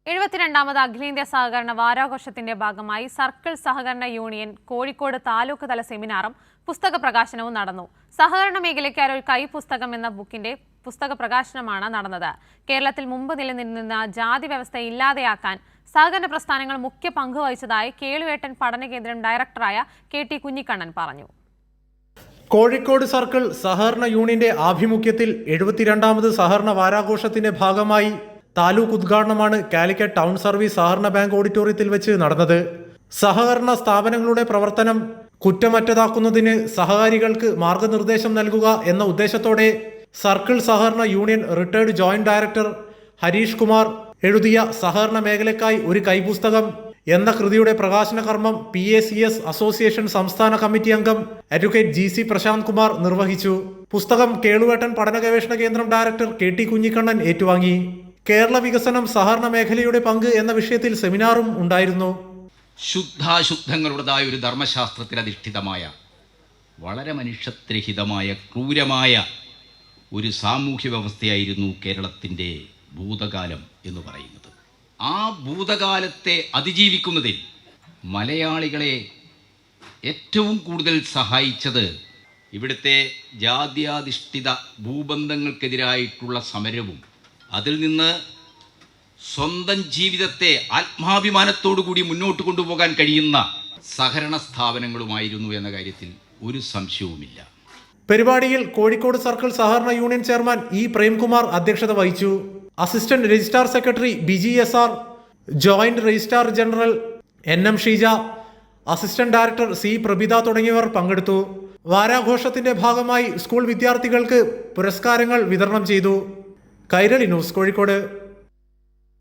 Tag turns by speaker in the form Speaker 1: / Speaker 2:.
Speaker 1: 72ാമത് അഖിലേന്ത്യാ സഹകരണ വാരാഘോഷത്തിന്റെ ഭാഗമായി സർക്കിൾ സഹകരണ യൂണിയൻ കോഴിക്കോട് താലൂക്ക് തല സെമിനാറും പുസ്തക പ്രകാശനവും നടന്നു. സഹകരണ മേഖലയ്ക്കായി ഒരു കൈപുസ്തകം എന്ന ബുക്കിന്റെ പുസ്തക പ്രകാശനമാണ് നടന്നത്. കേരളത്തിൽ മുമ്പ് നിലനിന്നിരുന്ന ജാതി വ്യവസ്ഥ ഇല്ലാതെയാക്കാൻ സഹകരണ പ്രസ്ഥാനങ്ങൾ മുഖ്യ പങ്ക് വഹിച്ചതായി കേളുവേട്ടൻ പഠന കേന്ദ്രം ഡയറക്ടറായ കെ.ടി. കുഞ്ഞിക്കണ്ണൻ പറഞ്ഞു.
Speaker 2: കോഴിക്കോട് സർക്കിൾ സഹകരണ യൂണിയന്റെ ആഭിമുഖ്യത്തിൽ 72ാമത് സഹകരണ വാരാഘോഷത്തിന്റെ ഭാഗമായി താലൂക്ക് ഉദ്ഘാടനമാണ് കാലിക്കറ്റ് ടൗൺ സർവീസ് സഹകരണ ബാങ്ക് ഓഡിറ്റോറിയത്തിൽ വെച്ച് നടന്നത്. സഹകരണ സ്ഥാപനങ്ങളുടെ പ്രവർത്തനം കുറ്റമറ്റതാക്കുന്നതിന് സഹകാരികൾക്ക് മാർഗനിർദ്ദേശം നൽകുക എന്ന ഉദ്ദേശത്തോടെ സർക്കിൾ സഹകരണ union retired joint director Harish Kumar എഴുതിയ സഹകരണ മേഖലയ്ക്കായി ഒരു കൈപുസ്തകം എന്ന കൃതിയുടെ പ്രകാശന കർമ്മം PACS അസോസിയേഷൻ സംസ്ഥാന കമ്മിറ്റി അംഗം അഡ്വക്കേറ്റ് GC പ്രശാന്ത് കുമാർ നിർവഹിച്ചു. പുസ്തകം കേളുവേട്ടൻ പഠന ഗവേഷണ കേന്ദ്രം ഡയറക്ടർ കെ.ടി. കുഞ്ഞിക്കണ്ണൻ ഏറ്റുവാങ്ങി. കേരള വികസനം സഹകരണ മേഖലയുടെ പങ്ക് എന്ന വിഷയത്തിൽ സെമിനാറും ഉണ്ടായിരുന്നു.
Speaker 3: ശുദ്ധാശുദ്ധങ്ങളുടേതായ ഒരു ധർമ്മശാസ്ത്രത്തിൽ അധിഷ്ഠിതമായ വളരെ മനുഷ്യത്വരഹിതമായ ക്രൂരമായ ഒരു സാമൂഹ്യ വ്യവസ്ഥയായിരുന്നു കേരളത്തിൻ്റെ ഭൂതകാലം എന്ന് പറയുന്നത്. ആ ഭൂതകാലത്തെ അതിജീവിക്കുന്നതിൽ മലയാളികളെ ഏറ്റവും കൂടുതൽ സഹായിച്ചത് ഇവിടുത്തെ ജാത്യാധിഷ്ഠിത ഭൂബന്ധങ്ങൾക്കെതിരായിട്ടുള്ള സമരവും അതിൽ നിന്ന് സ്വന്തം ജീവിതത്തെ ആത്മാഭിമാനത്തോടു കൂടി മുന്നോട്ട് കൊണ്ടുപോകാൻ കഴിയുന്ന സഹകരണ സ്ഥാപനങ്ങളുമായിരുന്നു എന്ന കാര്യത്തിൽ ഒരു സംശയവുമില്ല.
Speaker 2: പരിപാടിയിൽ കോഴിക്കോട് സർക്കിൾ സഹകരണ യൂണിയൻ ചെയർമാൻ E. പ്രേംകുമാർ അധ്യക്ഷത വഹിച്ചു. Assistant registrar secretary Biji SR, joint registrar general NM Sheeja, assistant director C. Prabhitha തുടങ്ങിയവർ പങ്കെടുത്തു. വാരാഘോഷത്തിന്റെ ഭാഗമായി സ്കൂൾ വിദ്യാർത്ഥികൾക്ക് പുരസ്കാരങ്ങൾ വിതരണം ചെയ്തു. കൈരളി ന്യൂസ്, കോഴിക്കോട്.